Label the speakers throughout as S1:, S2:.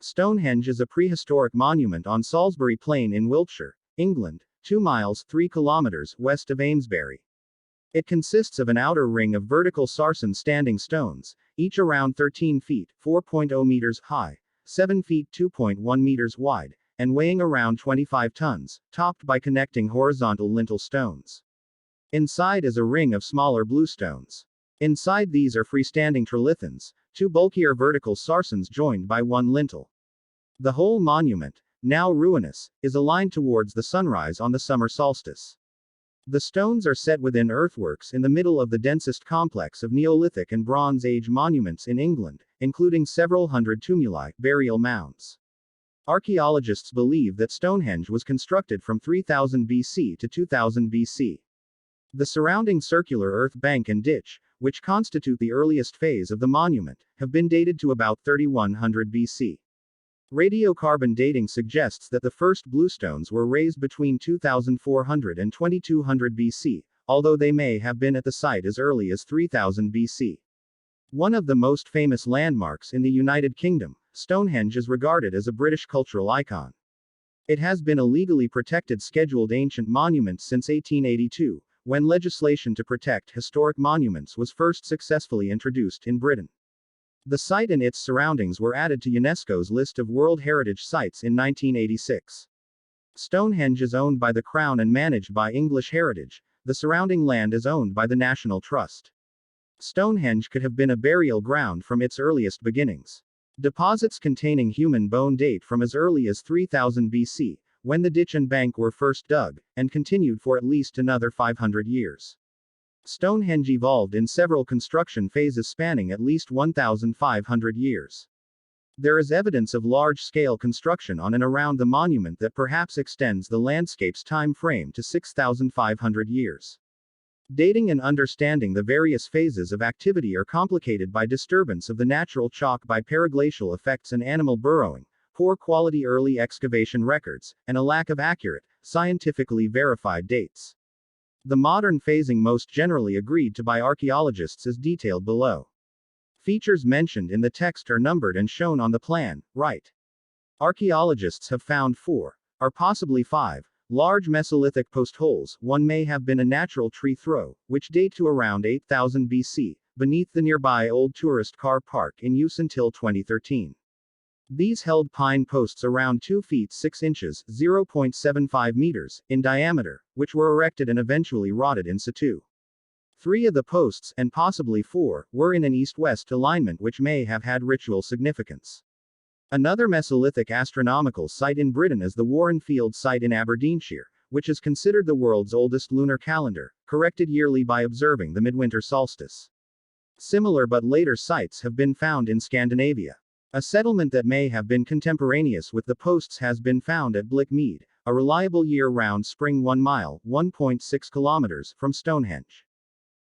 S1: Stonehenge is a prehistoric monument on Salisbury Plain in Wiltshire, England, 2 miles 3 kilometers west of Amesbury. It consists of an outer ring of vertical sarsen standing stones, each around 13 feet, 4.0 meters high, 7 feet 2.1 meters wide, and weighing around 25 tons, topped by connecting horizontal lintel stones. Inside is a ring of smaller bluestones. Inside these are freestanding trilithons, 2 bulkier vertical sarsens joined by 1 lintel. The whole monument, now ruinous, is aligned towards the sunrise on the summer solstice. The stones are set within earthworks in the middle of the densest complex of Neolithic and Bronze Age monuments in England, including several hundred tumuli, burial mounds. Archaeologists believe that Stonehenge was constructed from 3000 BC to 2000 BC. The surrounding circular earth bank and ditch, which constitute the earliest phase of the monument, have been dated to about 3100 BC. Radiocarbon dating suggests that the first bluestones were raised between 2400 and 2200 BC, although they may have been at the site as early as 3000 BC. One of the most famous landmarks in the United Kingdom, Stonehenge is regarded as a British cultural icon. It has been a legally protected scheduled ancient monument since 1882, when legislation to protect historic monuments was first successfully introduced in Britain. The site and its surroundings were added to UNESCO's list of World Heritage Sites in 1986. Stonehenge is owned by the Crown and managed by English Heritage. The surrounding land is owned by the National Trust. Stonehenge could have been a burial ground from its earliest beginnings. Deposits containing human bone date from as early as 3000 BC, when the ditch and bank were first dug, and continued for at least another 500 years. Stonehenge evolved in several construction phases spanning at least 1,500 years. There is evidence of large-scale construction on and around the monument that perhaps extends the landscape's time frame to 6,500 years. Dating and understanding the various phases of activity are complicated by disturbance of the natural chalk by periglacial effects and animal burrowing, poor quality early excavation records, and a lack of accurate, scientifically verified dates. The modern phasing most generally agreed to by archaeologists is detailed below. Features mentioned in the text are numbered and shown on the plan, right. Archaeologists have found 4, or possibly 5, large Mesolithic post holes. One may have been a natural tree throw, which date to around 8000 BC, beneath the nearby old tourist car park in use until 2013. These held pine posts around 2 feet 6 inches, 0.75 meters, in diameter, which were erected and eventually rotted in situ. 3 of the posts, and possibly 4, were in an east-west alignment which may have had ritual significance. Another Mesolithic astronomical site in Britain is the Warrenfield site in Aberdeenshire, which is considered the world's oldest lunar calendar, corrected yearly by observing the midwinter solstice. Similar but later sites have been found in Scandinavia. A settlement that may have been contemporaneous with the posts has been found at Blickmead, a reliable year-round spring 1 mile, 1.6 kilometers, from Stonehenge.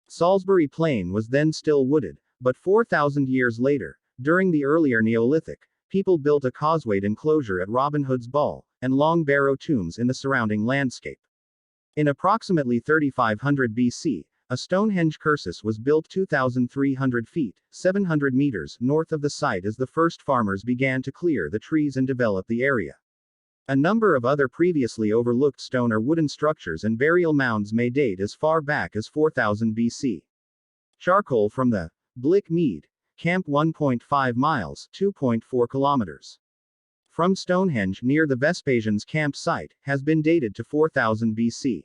S1: Salisbury Plain was then still wooded, but 4,000 years later, during the earlier Neolithic, people built a causewayed enclosure at Robin Hood's Ball, and long barrow tombs in the surrounding landscape. In approximately 3500 BC, a Stonehenge cursus was built 2,300 feet, 700 meters, north of the site as the first farmers began to clear the trees and develop the area. A number of other previously overlooked stone or wooden structures and burial mounds may date as far back as 4000 BC. Charcoal from the Blickmead Camp 1.5 miles, 2.4 kilometers. From Stonehenge near the Vespasian's camp site, has been dated to 4000 BC.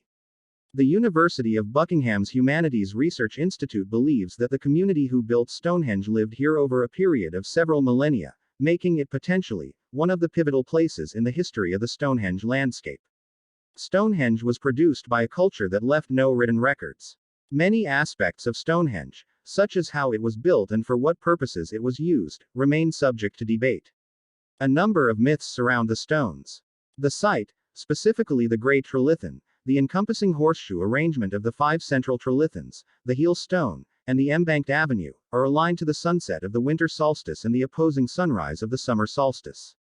S1: The University of Buckingham's Humanities Research Institute believes that the community who built Stonehenge lived here over a period of several millennia, making it potentially one of the pivotal places in the history of the Stonehenge landscape. Stonehenge was produced by a culture that left no written records. Many aspects of Stonehenge, such as how it was built and for what purposes it was used, remain subject to debate. A number of myths surround the stones. The site, specifically the Great Trilithon, the encompassing horseshoe arrangement of the 5 central trilithons, the heel stone, and the embanked avenue, are aligned to the sunset of the winter solstice and the opposing sunrise of the summer solstice.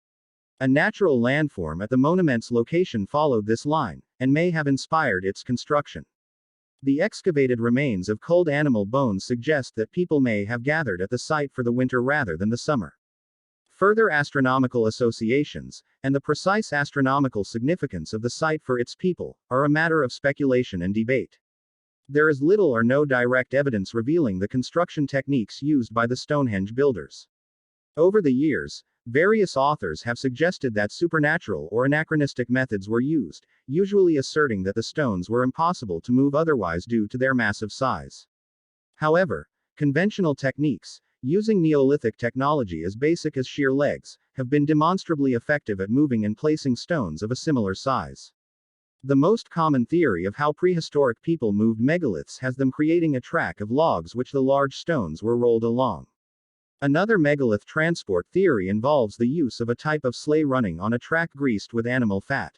S1: A natural landform at the monument's location followed this line, and may have inspired its construction. The excavated remains of culled animal bones suggest that people may have gathered at the site for the winter rather than the summer. Further astronomical associations, and the precise astronomical significance of the site for its people, are a matter of speculation and debate. There is little or no direct evidence revealing the construction techniques used by the Stonehenge builders. Over the years, various authors have suggested that supernatural or anachronistic methods were used, usually asserting that the stones were impossible to move otherwise due to their massive size. However, conventional techniques, using Neolithic technology as basic as shear legs, have been demonstrably effective at moving and placing stones of a similar size. The most common theory of how prehistoric people moved megaliths has them creating a track of logs which the large stones were rolled along. Another megalith transport theory involves the use of a type of sleigh running on a track greased with animal fat.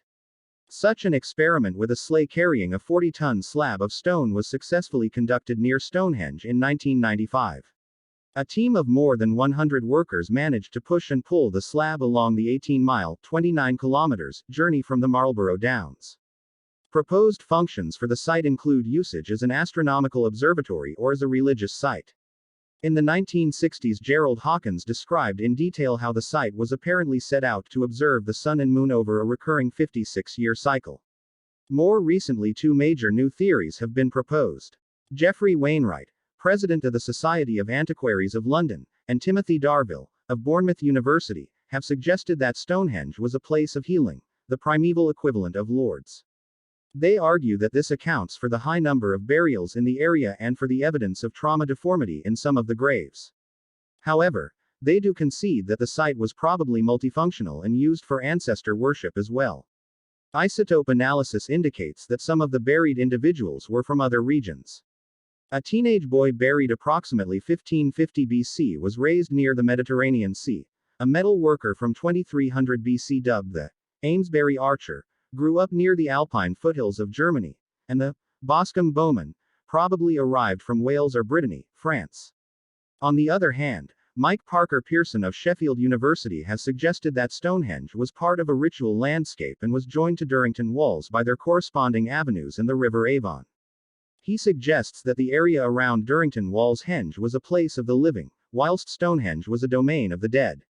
S1: Such an experiment with a sleigh carrying a 40-ton slab of stone was successfully conducted near Stonehenge in 1995. A team of more than 100 workers managed to push and pull the slab along the 18-mile (29 kilometers) journey from the Marlborough Downs. Proposed functions for the site include usage as an astronomical observatory or as a religious site. In the 1960s, Gerald Hawkins described in detail how the site was apparently set out to observe the sun and moon over a recurring 56-year cycle. More recently, two major new theories have been proposed. Geoffrey Wainwright, president of the Society of Antiquaries of London, and Timothy Darvill, of Bournemouth University, have suggested that Stonehenge was a place of healing, the primeval equivalent of Lourdes. They argue that this accounts for the high number of burials in the area and for the evidence of trauma deformity in some of the graves. However, they do concede that the site was probably multifunctional and used for ancestor worship as well. Isotope analysis indicates that some of the buried individuals were from other regions. A teenage boy buried approximately 1550 BC was raised near the Mediterranean Sea. A metal worker from 2300 BC dubbed the Amesbury Archer grew up near the Alpine foothills of Germany, and the Boscombe Bowman probably arrived from Wales or Brittany, France. On the other hand, Mike Parker Pearson of Sheffield University has suggested that Stonehenge was part of a ritual landscape and was joined to Durrington walls by their corresponding avenues and the River Avon. He suggests that the area around Durrington Walls Henge was a place of the living, whilst Stonehenge was a domain of the dead.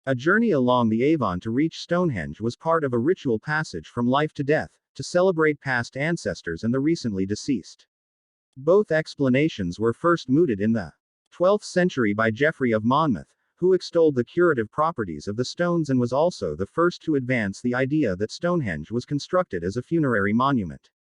S1: A journey along the Avon to reach Stonehenge was part of a ritual passage from life to death, to celebrate past ancestors and the recently deceased. Both explanations were first mooted in the 12th century by Geoffrey of Monmouth, who extolled the curative properties of the stones and was also the first to advance the idea that Stonehenge was constructed as a funerary monument.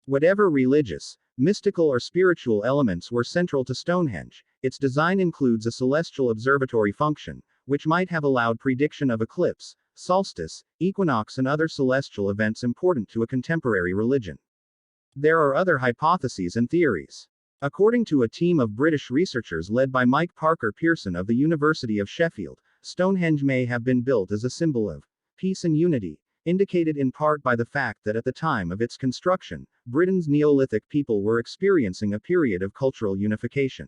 S1: Whatever religious, mystical or spiritual elements were central to Stonehenge, its design includes a celestial observatory function, which might have allowed prediction of eclipse, solstice, equinox and other celestial events important to a contemporary religion. There are other hypotheses and theories. According to a team of British researchers led by Mike Parker Pearson of the University of Sheffield, Stonehenge may have been built as a symbol of peace and unity, indicated in part by the fact that at the time of its construction, Britain's Neolithic people were experiencing a period of cultural unification.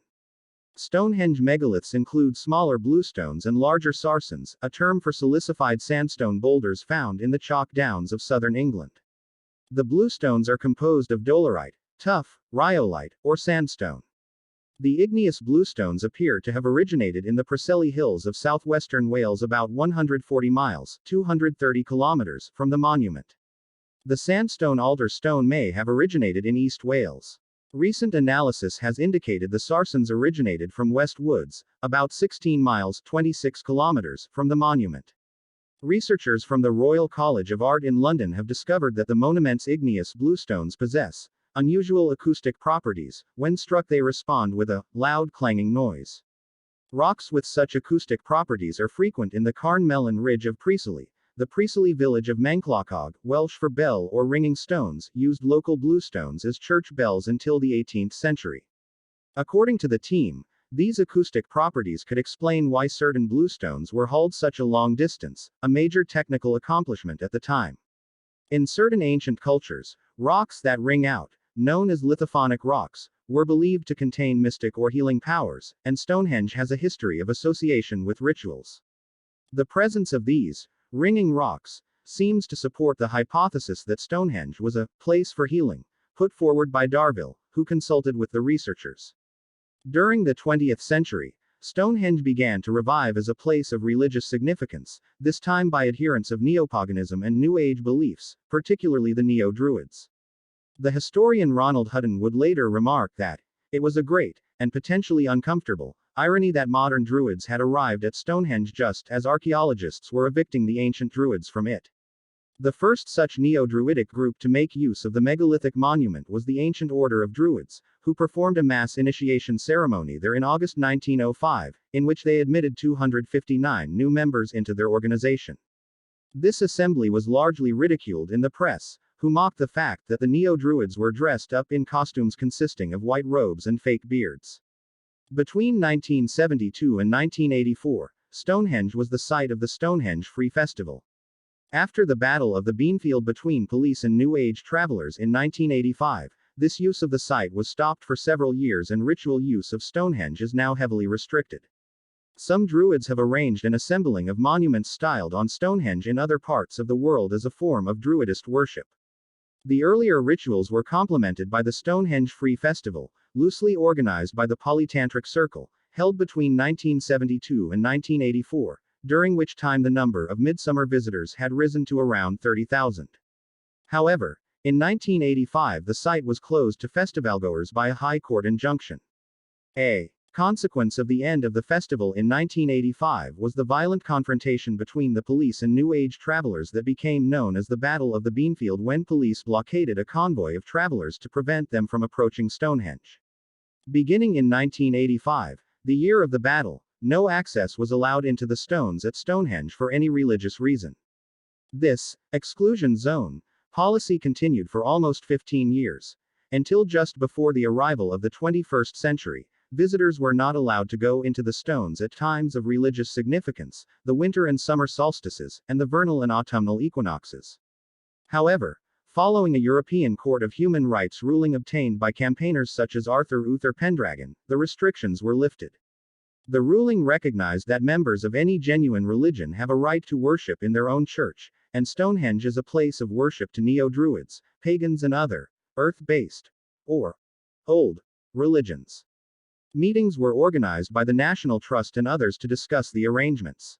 S1: Stonehenge megaliths include smaller bluestones and larger sarsens, a term for silicified sandstone boulders found in the chalk downs of southern England. The bluestones are composed of dolerite, tuff, rhyolite, or sandstone. The igneous bluestones appear to have originated in the Preseli Hills of southwestern Wales about 140 miles (230 kilometers) from the monument. The sandstone alder stone may have originated in East Wales. Recent analysis has indicated the sarsens originated from West Woods, about 16 miles (26 kilometers) from the monument. Researchers from the Royal College of Art in London have discovered that the monument's igneous bluestones possess unusual acoustic properties. When struck, they respond with a loud clanging noise. Rocks with such acoustic properties are frequent in the Carn Melon Ridge of Preseli. The Preseli village of Menclochog, Welsh for bell or ringing stones, used local bluestones as church bells until the 18th century. According to the team, these acoustic properties could explain why certain bluestones were hauled such a long distance, a major technical accomplishment at the time. In certain ancient cultures, rocks that ring out, known as lithophonic rocks, were believed to contain mystic or healing powers, and Stonehenge has a history of association with rituals. The presence of these ringing rocks seems to support the hypothesis that Stonehenge was a place for healing, put forward by Darvill, who consulted with the researchers. During the 20th century, Stonehenge began to revive as a place of religious significance, this time by adherents of neopaganism and New Age beliefs, particularly the Neo-Druids. The historian Ronald Hutton would later remark that it was a great, and potentially uncomfortable, irony that modern Druids had arrived at Stonehenge just as archaeologists were evicting the ancient Druids from it. The first such neo-Druidic group to make use of the megalithic monument was the Ancient Order of Druids, who performed a mass initiation ceremony there in August 1905, in which they admitted 259 new members into their organization. This assembly was largely ridiculed in the press, who mocked the fact that the neo-Druids were dressed up in costumes consisting of white robes and fake beards. Between 1972 and 1984, Stonehenge was the site of the Stonehenge Free Festival. After the Battle of the Beanfield between police and New Age travelers in 1985, this use of the site was stopped for several years and ritual use of Stonehenge is now heavily restricted. Some Druids have arranged an assembling of monuments styled on Stonehenge in other parts of the world as a form of Druidist worship. The earlier rituals were complemented by the Stonehenge Free Festival, loosely organized by the Polytantric Circle, held between 1972 and 1984, during which time the number of midsummer visitors had risen to around 30,000. However, in 1985 the site was closed to festivalgoers by a High Court injunction. A consequence of the end of the festival in 1985 was the violent confrontation between the police and New Age travelers that became known as the Battle of the Beanfield, when police blockaded a convoy of travelers to prevent them from approaching Stonehenge. Beginning in 1985, the year of the battle, no access was allowed into the stones at Stonehenge for any religious reason. This exclusion zone policy continued for almost 15 years. Until just before the arrival of the 21st century, visitors were not allowed to go into the stones at times of religious significance, the winter and summer solstices, and the vernal and autumnal equinoxes. However, following a European Court of Human Rights ruling obtained by campaigners such as Arthur Uther Pendragon, the restrictions were lifted. The ruling recognized that members of any genuine religion have a right to worship in their own church, and Stonehenge is a place of worship to neo-Druids, pagans and other, earth-based, or old, religions. Meetings were organized by the National Trust and others to discuss the arrangements.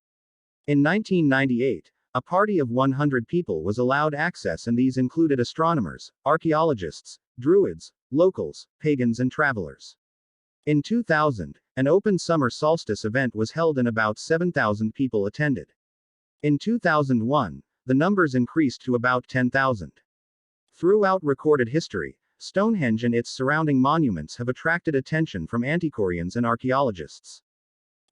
S1: In 1998, a party of 100 people was allowed access, and these included astronomers, archaeologists, Druids, locals, pagans and travelers. In 2000, an open summer solstice event was held and about 7,000 people attended. In 2001, the numbers increased to about 10,000. Throughout recorded history, Stonehenge and its surrounding monuments have attracted attention from antiquarians and archaeologists.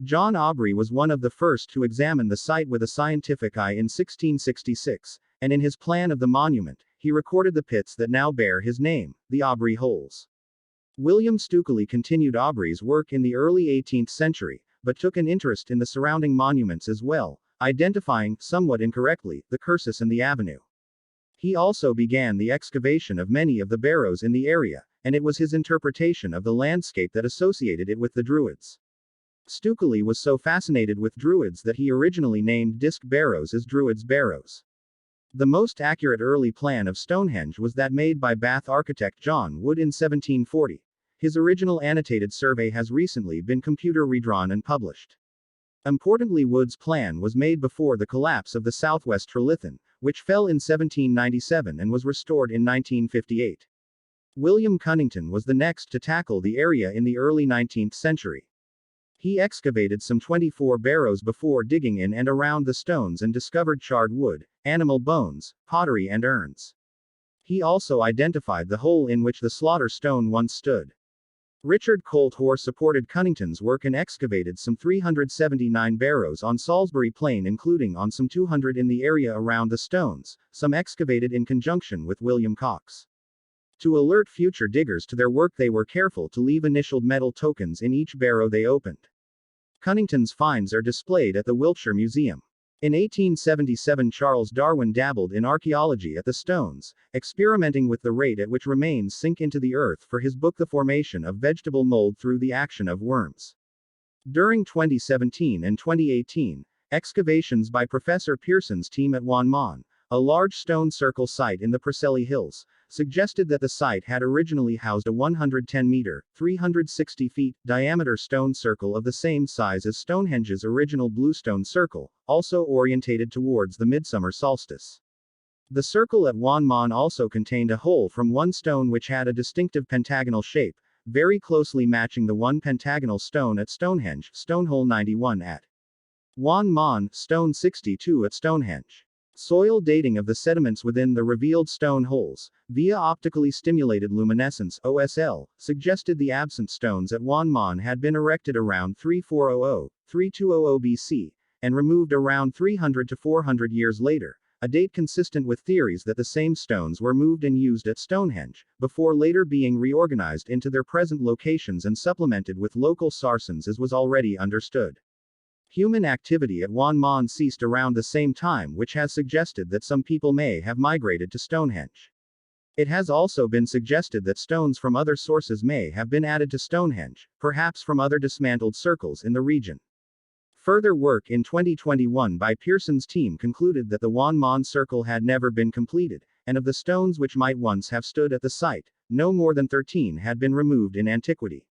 S1: John Aubrey was one of the first to examine the site with a scientific eye in 1666, and in his plan of the monument, he recorded the pits that now bear his name, the Aubrey Holes. William Stukeley continued Aubrey's work in the early 18th century, but took an interest in the surrounding monuments as well, identifying, somewhat incorrectly, the Cursus and the Avenue. He also began the excavation of many of the barrows in the area, and it was his interpretation of the landscape that associated it with the Druids. Stukeley was so fascinated with Druids that he originally named disc barrows as Druids' Barrows. The most accurate early plan of Stonehenge was that made by Bath architect John Wood in 1740. His original annotated survey has recently been computer redrawn and published. Importantly, Wood's plan was made before the collapse of the southwest Trilithon, which fell in 1797 and was restored in 1958. William Cunnington was the next to tackle the area in the early 19th century. He excavated some 24 barrows before digging in and around the stones and discovered charred wood, animal bones, pottery and urns. He also identified the hole in which the slaughter stone once stood. Richard Colt Hoare supported Cunnington's work and excavated some 379 barrows on Salisbury Plain, including on some 200 in the area around the stones, some excavated in conjunction with William Cox. To alert future diggers to their work, they were careful to leave initialed metal tokens in each barrow they opened. Cunnington's finds are displayed at the Wiltshire Museum. In 1877, Charles Darwin dabbled in archaeology at the stones, experimenting with the rate at which remains sink into the earth for his book The Formation of Vegetable Mold Through the Action of Worms. During 2017 and 2018, excavations by Professor Pearson's team at Wanmon, a large stone circle site in the Preseli Hills, suggested that the site had originally housed a 110-meter, 360 feet, diameter stone circle of the same size as Stonehenge's original bluestone circle, also orientated towards the midsummer solstice. The circle at Wan Mon also contained a hole from one stone which had a distinctive pentagonal shape, very closely matching the one pentagonal stone at Stonehenge, Stonehole 91 at Wan Mon, Stone 62 at Stonehenge. Soil dating of the sediments within the revealed stone holes, via optically stimulated luminescence (OSL), suggested the absent stones at Wan Mon had been erected around 3400–3200 BC, and removed around 300 to 400 years later, a date consistent with theories that the same stones were moved and used at Stonehenge, before later being reorganized into their present locations and supplemented with local sarsens as was already understood. Human activity at Wan Mon ceased around the same time, which has suggested that some people may have migrated to Stonehenge. It has also been suggested that stones from other sources may have been added to Stonehenge, perhaps from other dismantled circles in the region. Further work in 2021 by Pearson's team concluded that the Wan Mon circle had never been completed, and of the stones which might once have stood at the site, no more than 13 had been removed in antiquity.